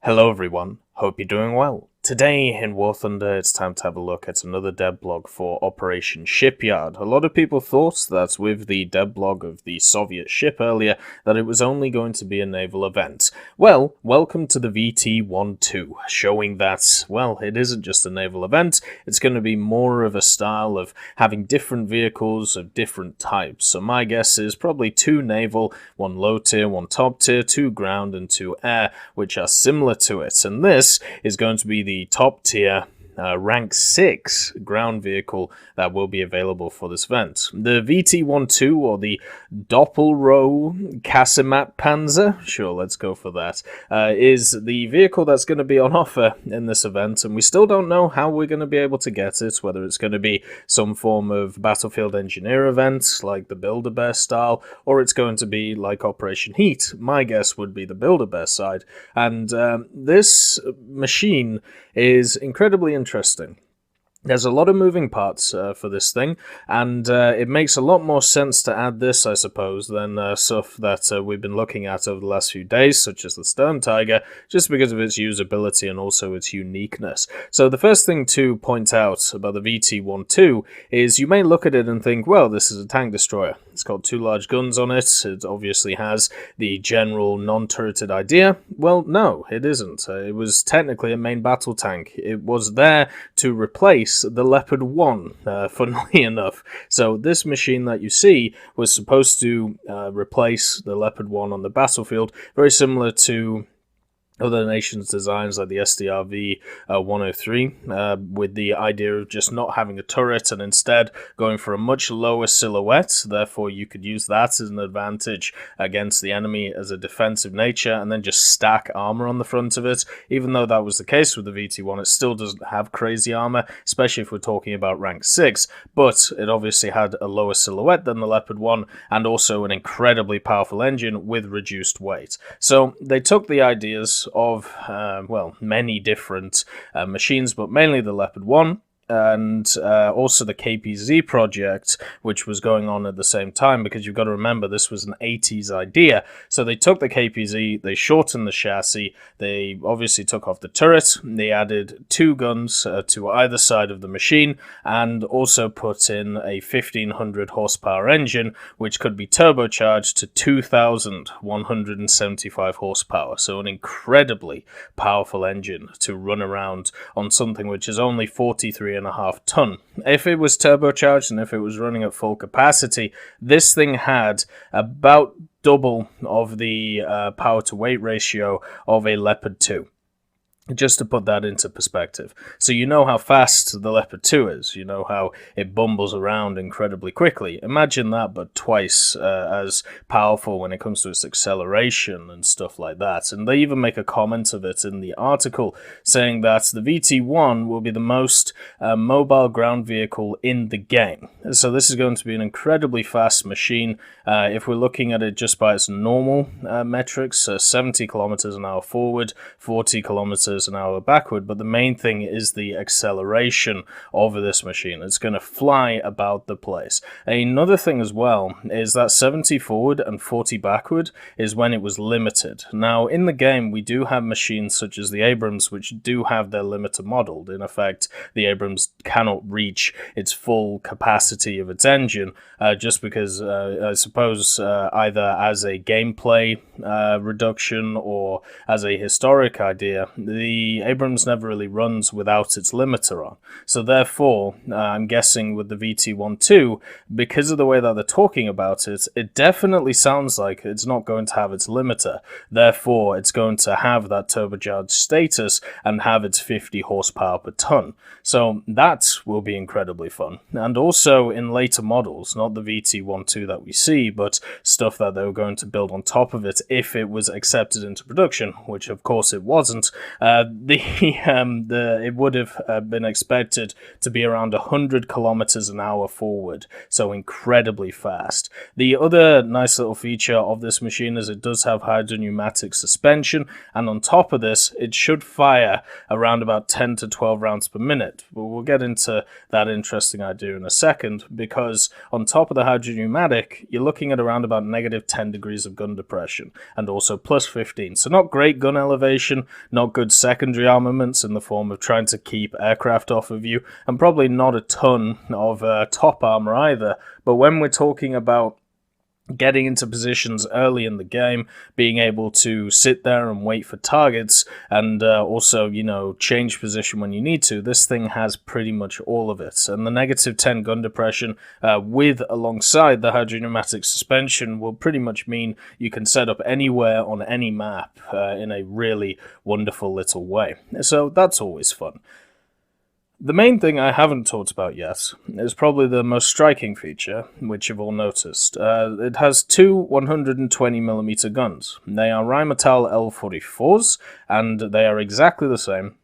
Hello everyone, hope you're doing well. Today in War Thunder, it's time to have a look at another devblog for Operation Shipyard. A lot of people thought that with the devblog of the Soviet ship earlier, that it was only going to be a naval event. Well, welcome to the VT1-2, showing that, well, it isn't just a naval event, it's going to be more of a style of having different vehicles of different types. So my guess is probably 2 naval, 1 low tier, 1 top tier, 2 ground and 2 air, which are similar to it. And this is going to be the top tier rank 6 ground vehicle that will be available for this event. The VT1-2, or the Doppelrohr-Kasematten-Panzer, sure, let's go for that, is the vehicle that's going to be on offer in this event, and we still don't know how we're going to be able to get it, whether it's going to be some form of battlefield engineer event, like the Build-A-Bear style, or it's going to be like Operation Heat. My guess would be the Build-A-Bear side, and this machine is incredibly interesting. There's a lot of moving parts for this thing, and it makes a lot more sense to add this, I suppose, than stuff that we've been looking at over the last few days, such as the Stern Tiger, just because of its usability and also its uniqueness. So the first thing to point out about the VT1-2 is you may look at it and think, well, this is a tank destroyer. It's got 2 large guns on it. It obviously has the general non-turreted idea. Well, no, it isn't. It was technically a main battle tank. It was there to replace the Leopard 1, funnily enough. So this machine that you see was supposed to replace the Leopard 1 on the battlefield, very similar to other nations' designs like the SDRV 103, with the idea of just not having a turret and instead going for a much lower silhouette. Therefore, you could use that as an advantage against the enemy as a defensive nature and then just stack armor on the front of it. Even though that was the case with the VT1, it still doesn't have crazy armor, especially if we're talking about rank 6, but it obviously had a lower silhouette than the Leopard 1 and also an incredibly powerful engine with reduced weight. So they took the ideas of, well, many different machines, but mainly the Leopard 1, and also the KPZ project, which was going on at the same time, because you've got to remember this was an 80s idea. So they took the KPZ, they shortened the chassis, they obviously took off the turret, they added 2 guns to either side of the machine, and also put in a 1500 horsepower engine, which could be turbocharged to 2175 horsepower. So an incredibly powerful engine to run around on something which is only 43.5 ton. If it was turbocharged and if it was running at full capacity, this thing had about double of the power to weight ratio of a Leopard 2. Just to put that into perspective. So you know how fast the Leopard 2 is. You know how it bumbles around incredibly quickly. Imagine that, but twice as powerful when it comes to its acceleration and stuff like that. And they even make a comment of it in the article, saying that the VT1 will be the most mobile ground vehicle in the game. So this is going to be an incredibly fast machine. If we're looking at it just by its normal metrics, 70 kilometers an hour forward, 40 kilometers an hour backward, but the main thing is the acceleration of this machine. It's going to fly about the place. Another thing as well is that 70 forward and 40 backward is when it was limited. Now in the game we do have machines such as the Abrams which do have their limiter modeled. In effect, the Abrams cannot reach its full capacity of its engine just because I suppose either as a gameplay reduction or as a historic idea, the Abrams never really runs without its limiter on. So therefore, I'm guessing with the VT1-2, because of the way that they're talking about it, it definitely sounds like it's not going to have its limiter. Therefore, it's going to have that turbocharged status and have its 50 horsepower per ton. So that will be incredibly fun. And also in later models, not the VT1-2 that we see, but stuff that they were going to build on top of it if it was accepted into production, which of course it wasn't, It would have been expected to be around 100 kilometers an hour forward, so incredibly fast. The other nice little feature of this machine is it does have hydropneumatic suspension, and on top of this, it should fire around about 10 to 12 rounds per minute. But we'll get into that interesting idea in a second, because on top of the hydropneumatic, you're looking at around about negative 10 degrees of gun depression, and also plus 15. So not great gun elevation, not good secondary armaments in the form of trying to keep aircraft off of you, and probably not a ton of top armor either. But when we're talking about getting into positions early in the game, being able to sit there and wait for targets, and also, change position when you need to, this thing has pretty much all of it. And the negative 10 gun depression alongside the hydropneumatic suspension will pretty much mean you can set up anywhere on any map in a really wonderful little way. So that's always fun. The main thing I haven't talked about yet is probably the most striking feature, which you've all noticed. It has two 120mm guns. They are Rheinmetall L44s, and they are exactly the same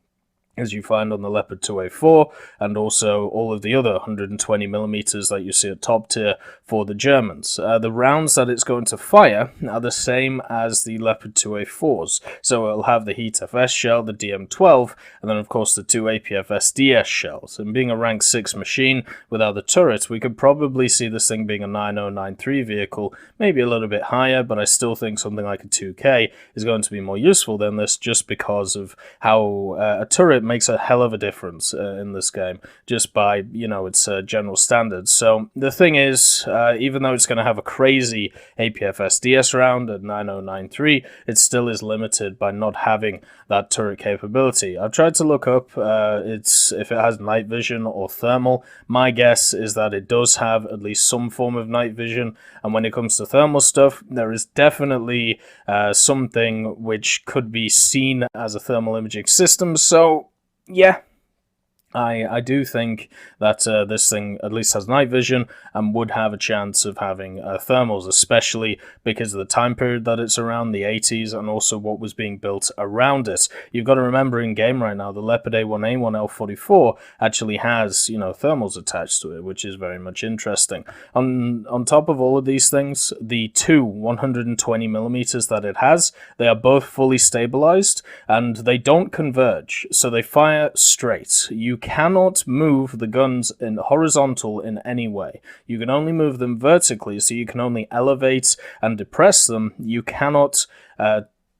as you find on the Leopard 2A4, and also all of the other 120mm that you see at top tier for the Germans. The rounds that it's going to fire are the same as the Leopard 2A4s, so it'll have the Heat FS shell, the DM12, and then of course the two APFSDS shells. And being a rank 6 machine without the turret, we could probably see this thing being a 9093 vehicle, maybe a little bit higher, but I still think something like a 2K is going to be more useful than this, just because of how a turret makes a hell of a difference in this game, just by, its general standards. So the thing is, even though it's going to have a crazy APFSDS round at 9093, it still is limited by not having that turret capability. I've tried to look up if it has night vision or thermal. My guess is that it does have at least some form of night vision, and when it comes to thermal stuff, there is definitely something which could be seen as a thermal imaging system. So yeah, I do think that this thing at least has night vision and would have a chance of having thermals, especially because of the time period that it's around, the 80s, and also what was being built around it. You've got to remember, in game right now, the Leopard A1A1 L44 actually has, thermals attached to it, which is very much interesting. On top of all of these things, the two 120mm that it has, they are both fully stabilized, and they don't converge, so they fire straight. You cannot move the guns in horizontal in any way. You can only move them vertically, so you can only elevate and depress them. You cannot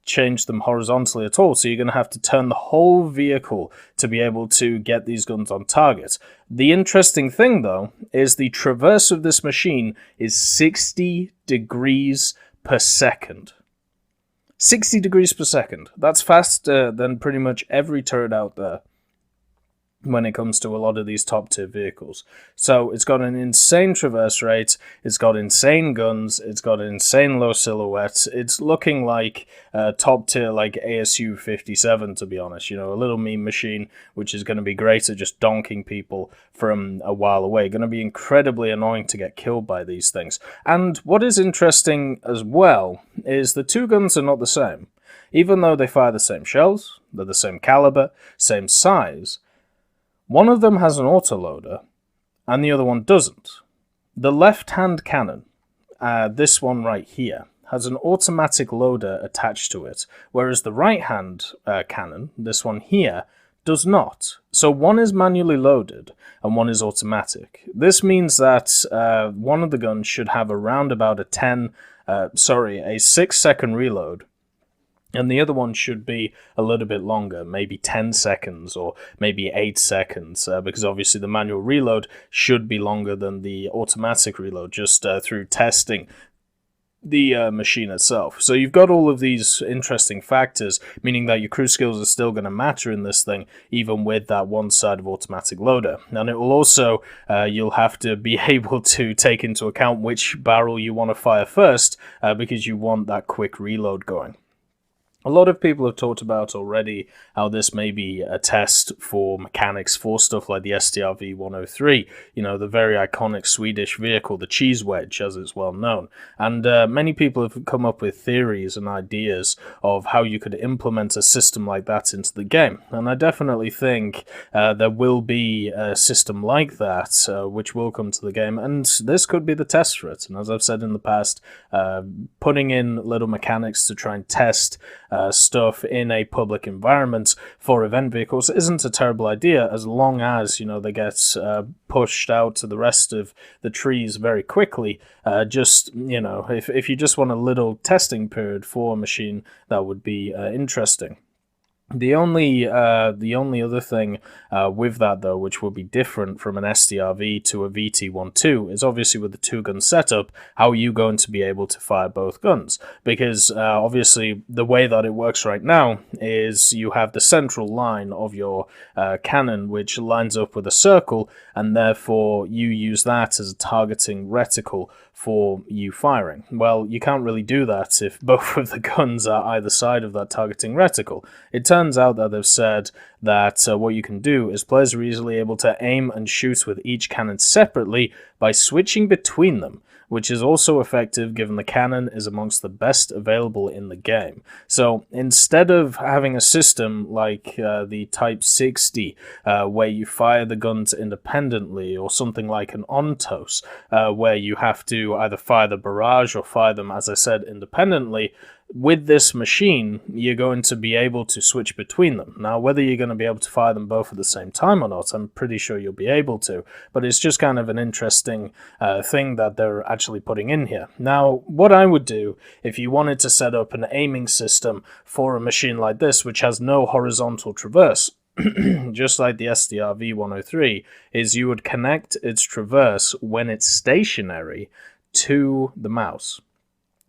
change them horizontally at all, so you're going to have to turn the whole vehicle to be able to get these guns on target. The interesting thing, though, is the traverse of this machine is 60 degrees per second. 60 degrees per second. That's faster than pretty much every turret out there when it comes to a lot of these top tier vehicles. So it's got an insane traverse rate, it's got insane guns, it's got an insane low silhouette. It's looking like top tier like ASU 57, to be honest, a little meme machine which is going to be great at just donking people from a while away. Going to be incredibly annoying to get killed by these things. And what is interesting as well is the two guns are not the same. Even though they fire the same shells, they're the same caliber, same size, one of them has an autoloader, and the other one doesn't. The left-hand cannon, this one right here, has an automatic loader attached to it, whereas the right-hand cannon, this one here, does not. So one is manually loaded, and one is automatic. This means that one of the guns should have around about a 6-second reload, and the other one should be a little bit longer, maybe 10 seconds or maybe 8 seconds, because obviously the manual reload should be longer than the automatic reload, just through testing the machine itself. So you've got all of these interesting factors, meaning that your crew skills are still going to matter in this thing, even with that one side of automatic loader. And it will also, you'll have to be able to take into account which barrel you want to fire first, because you want that quick reload going. A lot of people have talked about already how this may be a test for mechanics for stuff like the STRV-103, the very iconic Swedish vehicle, the cheese wedge, as it's well known. And many people have come up with theories and ideas of how you could implement a system like that into the game. And I definitely think there will be a system like that, which will come to the game, and this could be the test for it. And as I've said in the past, putting in little mechanics to try and test stuff in a public environment for event vehicles isn't a terrible idea, as long as they get pushed out to the rest of the trees very quickly. If you just want a little testing period for a machine, that would be interesting. The only other thing with that, though, which will be different from an STRV to a VT1-2, is obviously with the two-gun setup, how are you going to be able to fire both guns? Because obviously the way that it works right now is you have the central line of your cannon, which lines up with a circle, and therefore you use that as a targeting reticle for you firing. Well, you can't really do that if both of the guns are either side of that targeting reticle. It turns out that they've said that what you can do is players are easily able to aim and shoot with each cannon separately by switching between them, which is also effective given the cannon is amongst the best available in the game. So instead of having a system like the Type 60, where you fire the guns independently, or something like an Ontos, where you have to either fire the barrage or fire them, as I said, independently, with this machine, you're going to be able to switch between them. Now, whether you're going to be able to fire them both at the same time or not, I'm pretty sure you'll be able to, but it's just kind of an interesting thing that they're actually putting in here. Now, what I would do if you wanted to set up an aiming system for a machine like this, which has no horizontal traverse, just like the STRV-103, is you would connect its traverse when it's stationary to the mouse.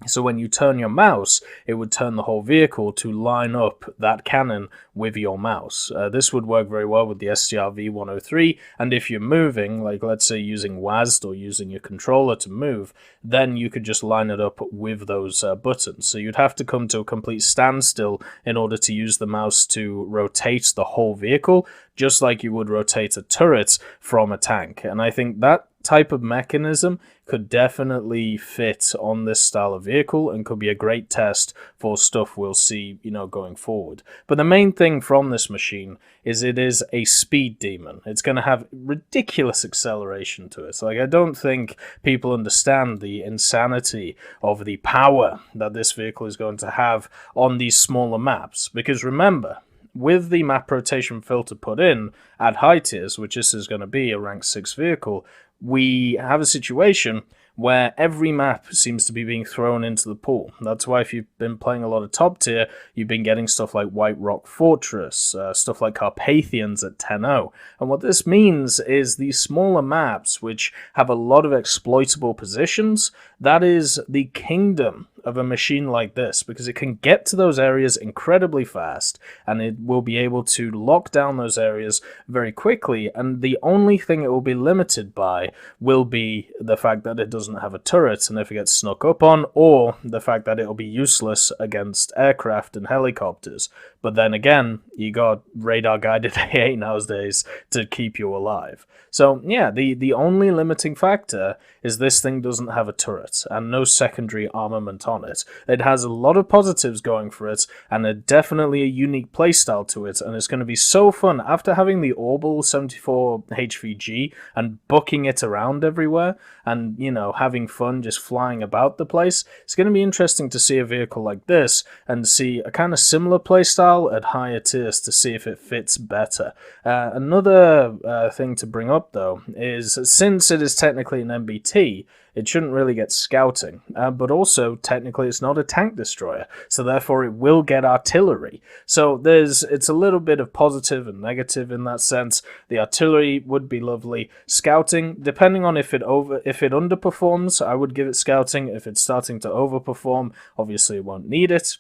So when you turn your mouse, it would turn the whole vehicle to line up that cannon with your mouse. This would work very well with the STRV-103, and if you're moving, like let's say using WASD or using your controller to move, then you could just line it up with those buttons. So you'd have to come to a complete standstill in order to use the mouse to rotate the whole vehicle, just like you would rotate a turret from a tank. And I think that type of mechanism could definitely fit on this style of vehicle and could be a great test for stuff we'll see, going forward. But the main thing from this machine is it is a speed demon. It's going to have ridiculous acceleration to it. Like, I don't think people understand the insanity of the power that this vehicle is going to have on these smaller maps. Because remember, with the map rotation filter put in at high tiers, which this is going to be a rank 6 vehicle, we have a situation where every map seems to be being thrown into the pool. That's why if you've been playing a lot of top tier, you've been getting stuff like White Rock Fortress, stuff like Carpathians at 10-0. And what this means is these smaller maps, which have a lot of exploitable positions, that is the kingdom of a machine like this, because it can get to those areas incredibly fast, and it will be able to lock down those areas very quickly, and the only thing it will be limited by will be the fact that it doesn't have a turret, and if it gets snuck up on, or the fact that it'll be useless against aircraft and helicopters. But then again, you got radar-guided A8 nowadays to keep you alive. So yeah, the only limiting factor is this thing doesn't have a turret and no secondary armament on it. It has a lot of positives going for it, and definitely a unique playstyle to it, and it's going to be so fun after having the Orbital 74 HVG and bucking it around everywhere and, having fun just flying about the place. It's going to be interesting to see a vehicle like this and see a kind of similar playstyle at higher tiers to see if it fits better. Another thing to bring up, though, is since it is technically an MBT, it shouldn't really get scouting, but also technically it's not a tank destroyer, so therefore it will get artillery. So it's a little bit of positive and negative in that sense. The artillery would be lovely. Scouting, depending on if it underperforms, I would give it scouting. If it's starting to overperform, obviously it won't need it.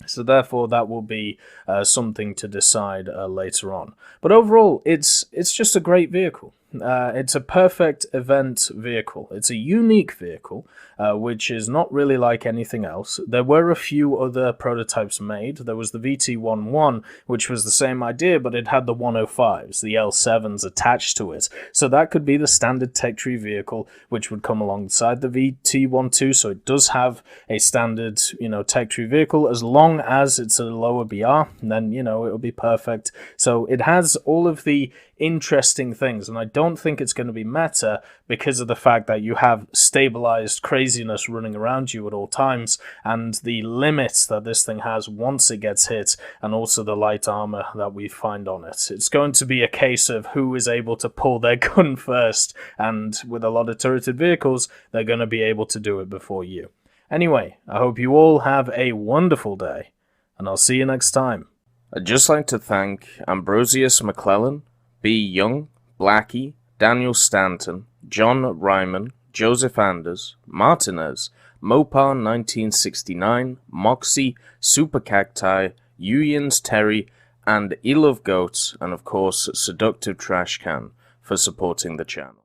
So therefore, that will be something to decide later on. But overall, it's just a great vehicle. it's a perfect event vehicle. It's a unique vehicle, which is not really like anything else. There were a few other prototypes made. There was the VT1-2, which was the same idea, but it had the 105s, the L7s attached to it. So that could be the standard tech tree vehicle, which would come alongside the VT1-2. So it does have a standard, tech tree vehicle, as long as it's a lower BR, and then, it'll be perfect. So it has all of the interesting things, and I don't think it's going to be meta because of the fact that you have stabilized craziness running around you at all times, and the limits that this thing has once it gets hit, and also the light armor that we find on it. It's going to be a case of who is able to pull their gun first, and with a lot of turreted vehicles, they're going to be able to do it before you. Anyway, I hope you all have a wonderful day, and I'll see you next time. I'd just like to thank Ambrosius McClellan, B. Young, Blackie, Daniel Stanton, John Ryman, Joseph Anders, Martinez, Mopar 1969, Moxie, Super Cacti, Uyans Terry, and Eel of Goats, and of course Seductive Trash Can for supporting the channel.